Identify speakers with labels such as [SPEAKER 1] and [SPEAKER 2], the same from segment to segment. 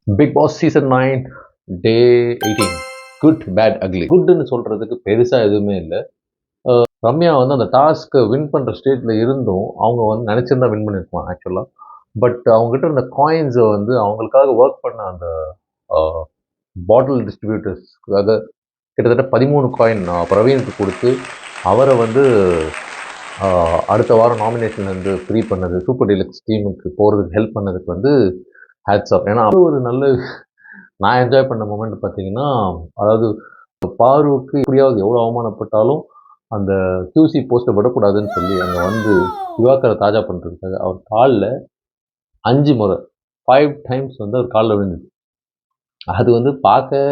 [SPEAKER 1] Big Boss season 9 டே 18 good bad ugly. குட்னு சொல்றதுக்கு பெருசா எதுவுமே இல்லை. ரம்யா வந்து அந்த டாஸ்க்கை வின் பண்ற ஸ்டேட்ல இருந்தும் அவங்க வந்து நினைச்சிருந்தா வின் பண்ணிருக்கலாம் ஆக்சுவலா. பட் அவங்ககிட்ட இருந்த காயின்ஸை வந்து அவங்களுக்காக ஒர்க் பண்ண அந்த பாட்டில் டிஸ்ட்ரிபியூட்டர்ஸ்க்காக கிட்டத்தட்ட 13 காயின் பிரவீனுக்கு கொடுத்து அவரை வந்து அடுத்த வாரம் நாமினேஷன் வந்து ஃப்ரீ பண்ணது, சூப்பர் டீலக்ஸ் டீமுக்கு போகிறதுக்கு ஹெல்ப் பண்ணதுக்கு வந்து ஹேட்ஸ் ஆஃப். ஏன்னா அது ஒரு நல்ல நான் என்ஜாய் பண்ண மூமெண்ட் பார்த்தீங்கன்னா, அதாவது பாருவுக்கு எப்படியாவது எவ்வளோ அவமானப்பட்டாலும் அந்த QC போஸ்ட்டை விடக்கூடாதுன்னு சொல்லி அங்கே வந்து திவாகரை தாஜா பண்ணுறதுக்காக அவர் காலில் 5 முறை 5 டைம்ஸ் வந்து அவர் காலில் விழுந்தது. அது வந்து பார்க்க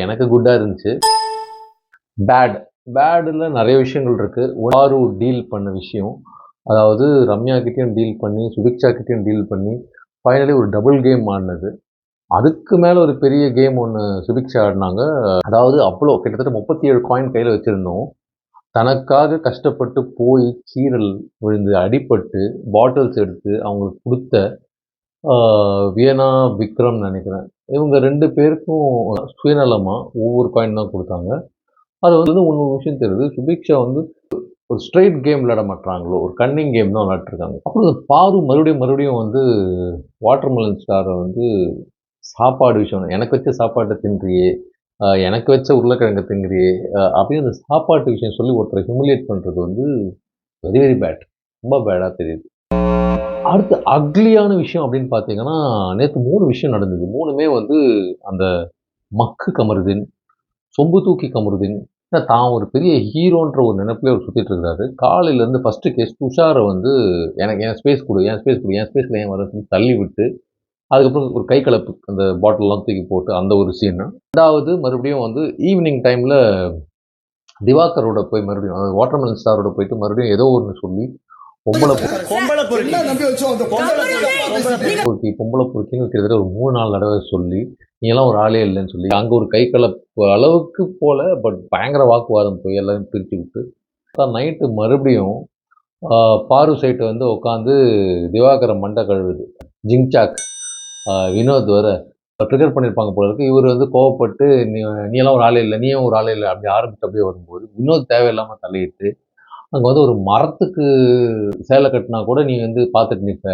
[SPEAKER 1] எனக்கு குட்டாக இருந்துச்சு. பேடில் நிறைய விஷயங்கள் இருக்குது. பாரு டீல் பண்ண விஷயம், அதாவது ரம்யா கிட்டேயும் டீல் பண்ணி சுபிக்ஷா கிட்டேயும் டீல் பண்ணி ஃபைனலி ஒரு டபுள் கேம் ஆடினது. அதுக்கு மேலே ஒரு பெரிய கேம் ஒன்று சுபிக்ஷா ஆடினாங்க. அதாவது அவ்வளோ கிட்டத்தட்ட 37 காயின் கையில் வச்சுருந்தோம். தனக்காக கஷ்டப்பட்டு போய் கீரல் விழுந்து அடிபட்டு பாட்டில்ஸ் எடுத்து அவங்களுக்கு கொடுத்த வியனா விக்ரம் நினைக்கிறேன், இவங்க 2 பேருக்கும் சுயநலமாக ஒவ்வொரு காயின் தான் கொடுத்தாங்க. அது வந்து ஒன்று விஷயம் தெரியுது, சுபிக்ஷா வந்து ஒரு ஸ்ட்ரைட் கேம் விளையாட மாட்டாங்களோ, ஒரு கன்னிங் கேம் தான் விளையாட்டுருக்காங்க. அப்புறம் பாரு மறுபடியும் வந்து வாட்டர்மெலன் ஸ்டாரை வந்து சாப்பாடு விஷயம், எனக்கு வச்ச சாப்பாட்டை தின்றியே, எனக்கு வச்ச உருளைக்கிழங்கு தின்றியே அப்படின்னு அந்த சாப்பாட்டு விஷயம் சொல்லி ஒருத்தரை ஹியூமிலியேட் பண்ணுறது வந்து வெரி வெரி பேட், ரொம்ப பேடாக தெரியுது. அடுத்து அக்லியான விஷயம் அப்படின்னு பார்த்தீங்கன்னா, நேற்று 3 விஷயம் நடந்தது. 3மே வந்து அந்த மக்கு கமருதீன், சொம்பு தூக்கி கமருதீன் தான் ஒரு பெரிய ஹீரோன்ற ஒரு நினைப்பிலே அவர் சுற்றிட்டு இருக்கிறாரு. காலையிலேருந்து ஃபஸ்ட்டு கேஸ் துஷாரை வந்து எனக்கு என் ஸ்பேஸ் கொடு, என் ஸ்பேஸில் ஏன் வரதுன்னு தள்ளி விட்டு, அதுக்கப்புறம் ஒரு கை கலப்பு அந்த பாட்டிலெலாம் தூக்கி போட்டு அந்த ஒரு சீனு. 2வது மறுபடியும் வந்து ஈவினிங் டைமில் திவாகரோட போய் மறுபடியும் அந்த வாட்டர்மெலன் ஸ்டாரோட போயிட்டு மறுபடியும் ஏதோ ஒன்று சொல்லி பொம்பளை பொறுக்கின்னு கிட்டத்தட்ட ஒரு 3-4 தடவை சொல்லி நீங்களாம் ஒரு ஆளே இல்லைன்னு சொல்லி அங்கே ஒரு கை கலப்பு அளவுக்கு போல, பட் பயங்கர வாக்குவாதம் போய் எல்லாரும் பிரித்து விட்டு நைட்டு மறுபடியும் பாரு சைட்டு வந்து உட்காந்து திவாகரை மண்டை கழுவுது. ஜிங்சாக் வினோத் வர ட்ரிகர் பண்ணியிருப்பாங்க போல இருக்கு. இவர் வந்து கோவப்பட்டு நீ எல்லாம் ஒரு ஆளே இல்லை, நீயும் ஒரு ஆளே இல்லை அப்படி ஆரம்பிச்சு அப்படியே வரும்போது வினோத் தேவையில்லாமல் தலையிட்டு அங்கே வந்து ஒரு மரத்துக்கு சேலை கட்டினா கூட நீ வந்து பார்த்துட்டு நிற்ப.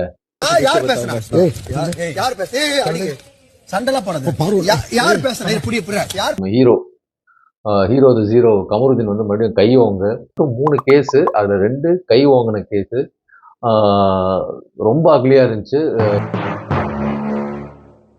[SPEAKER 1] ஹீரோ தி ஜீரோ கமருதீன் வந்து மறுபடியும் கை ஓங்க 3 கேஸு, அதில் 2 கை ஓங்கின கேஸு ரொம்ப அக்லியாக இருந்துச்சு.